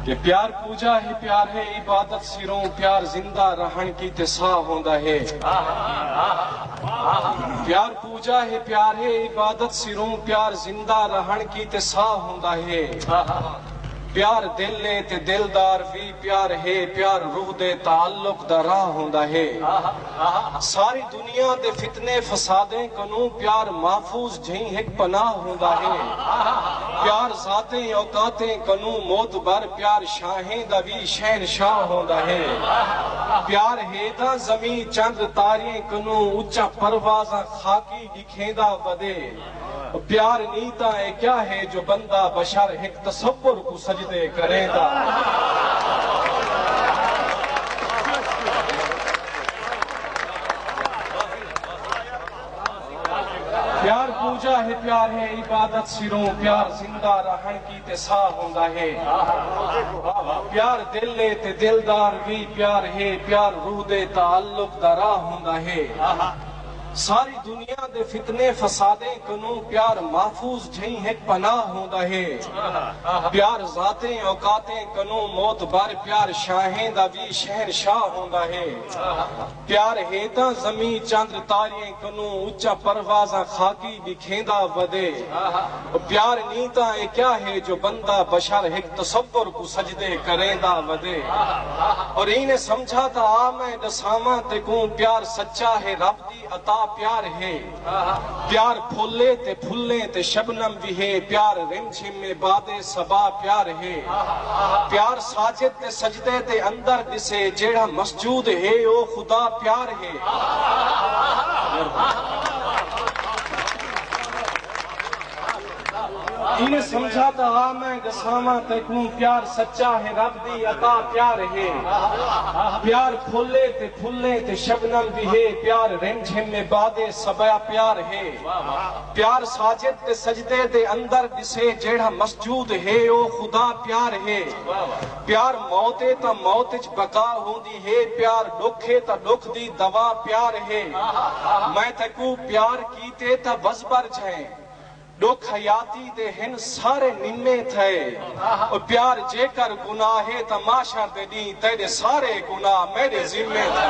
کہ پیار پوجا ہی پیار ہے عبادت سروں پیار زندہ رہن کی تسا ہوندا ہے پیار پوجا ہے پیار ہے عبادت سروں پیار زندہ رہن کی تسا ہوندا ہے پیار دل لے تے دلدار بھی پیار ہے پیار روح دے تعلق دا راہ ہوندا ہے ساری دنیا دے فتنے فسادیں کنوں پیار محفوظ جھیں ایک پناہ ہوندا ہے پیار ذاتیں اوقاتیں کنوں موت بر پیار شاہیں دا بھی شہنشاہ ہوندا ہے پیار ہے دا زمین چند تاریاں کنوں اچا پروازاں خاکی دکھیندا ودے پیار نیتا ہے کیا ہے جو بندہ بشر ایک تصور کو سجدے کرے دا پیار پوجا ہے پیار ہے عبادت سروں پیار زندہ رہن کی تسا ہوندا ہے پیار دل لے تے دلدار بھی پیار ہے پیار روح دے تعلق دا راہ ہوندا ہے ساری دنیا دے فتنے فسادیں کنوں پیار محفوظ جھیں ایک پناہ ہوندا ہے پیار ذاتیں اوقاتیں کنوں موت بر پیار شاہیں دا بھی شہنشاہ ہوندا ہے پیار ہے تا زمین چند تاریاں کنوں اچا پروازاں خاکی بکھیندا ودے پیار نیتا ہے کیا ہے جو بندہ بشر ایک تصور کو سجدے کریندا ودے اور انہیں سمجھا تا آ میں دساواں تے کوں پیار سچا ہے رب دی عطا پیار ہے پیار پھولے تے پھولے تے شبنم بھی ہے پیار رم جھم میں بادے صبا پیار ہے پیار ساجد تے سجدے تے اندر دسے جیڑا مسجود ہے او خدا پیار ہے انہیں سمجھاتا ہاں میں گساواں تکوں پیار سچا ہے رب دی عطا پیار ہے پیار پھولے تے شبنم بھی ہے پیار رم جھم میں بادے صبا پیار ہے پیار ساجد تے سجدے دے اندر دسے جیڑا مسجود ہے او خدا پیار ہے پیار موتے تا موت چ بقا ہوندی ہے پیار دکھے تا دکھ دی دوا پیار ہے میں تکوں پیار کیتے تا بس بر جائیں دکھ حیاتی دے ہن سارے نمے تھے اور پیار جے کر گناہ ہے تا معاشر دے دی تیرے سارے گناہ میرے ذمے تھے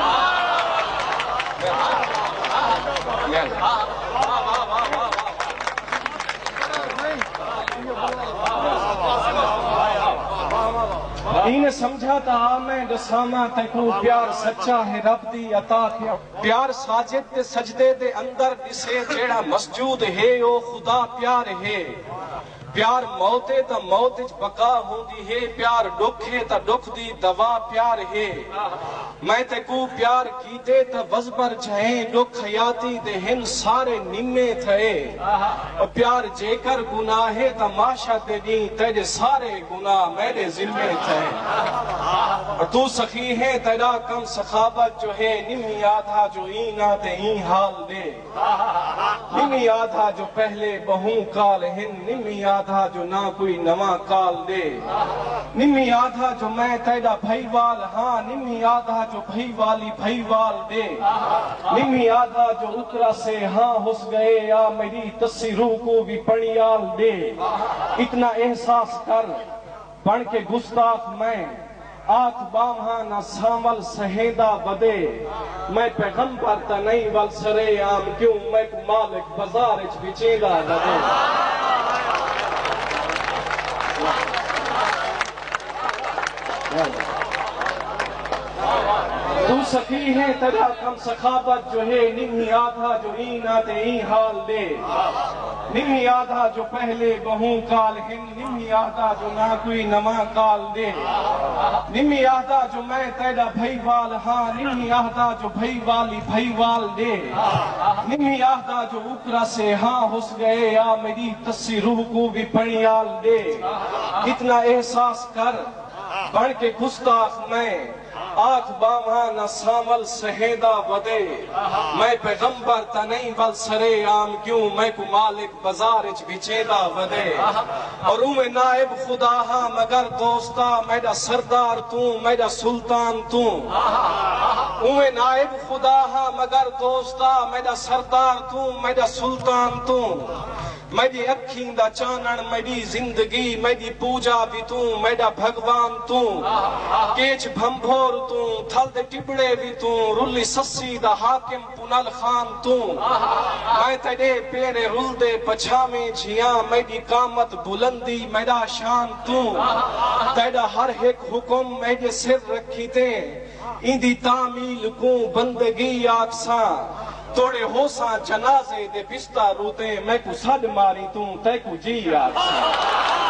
انہیں سمجھا تا میں دساما تکوں پیار سچا ہے رب دی عطا پیار ساجد تے سجدے دے اندر دسے جیڑا مسجود ہے او خدا پیار ہے پیار موتے تا موت چ بقا ہوندی ہے پیار دکھے تا دکھ دی دوا پیار ہے میں تکوں پیار کیتے تا وزبر جائیں دکھ حیاتی دے ہن سارے نمے تھے اور پیار جے کر گناہ ہے تا معاشر دے دی تیرے سارے گناہ میرے ذمے تھے اور تو سخی ہے تیرا کم سخاوت جو ہے نمی آدھا جو اینا تے این حال دے نمی آدھا جو پہلے بہوں کال ہن نمی آدھا جو نہ کوئی نواں کال دے نمی آدھا جو میں تیرا بھائی وال ہاں نمی آدھا جو بھائی والی بھائی وال دے نمی آدھا جو اترا سے ہاں ہس گئے یا میری تصیروں کو بھی پڑیال دے اتنا احساس کر بڑھ کے گستاخ میں آنکھ باہاں نہ سامل سہیدہ بدے میں پیغمبر تا نہیں ول سرے عام کیوں میں مالک بازار اچ بچیدہ بدے تو سخی ہے تیرا کم سخاوت جو ہے نمی آدھا جو اینا تے این حال دے نمی آدھا جو پہلے بہوں کال ہن نمی آدھا جو نہ کوئی نواں کال دے نمی آدھا جو میں تیرا بھائی وال ہاں نمی آدھا جو بھائی والی بھائی وال دے نمی آدھا جو اوپرا سے ہاں ہس گئے یا میری تصیروں کو بھی پڑیال دے اتنا احساس کر بڑھ کے گستاخ میں آنکھ باہاں نہ سامل سہیدہ ودے میں پیغمبر تا نہیں ول سرے عام کیوں میں کو مالک بازار اچ بچیدہ ودے اور میں نائب خدا ہاں مگر دوستا میرا سردار تو میرا سلطان تو میں نائب خدا ہاں مگر دوستا میرا سردار تو میرا سلطان تو میری اکھیں دا چانن میری زندگی میری پوجا بھی تو میرا بھگوان تو کیچ بھمبھور تو تھل دے ٹبڑے بھی تو رلی سسی دا حاکم پنل خان تو میں تیرے پیرے رل دے پچھامیں جھیاں میری قامت بلندی میرا شان تو تیرا ہر ایک حکم میرے سر رکھی تے اندی تعمیل کو بندگی آکساں توڑے ہو ساں جنازے دے بستہ روتے میں کو سڈ ماری توں تے کو جی آکساں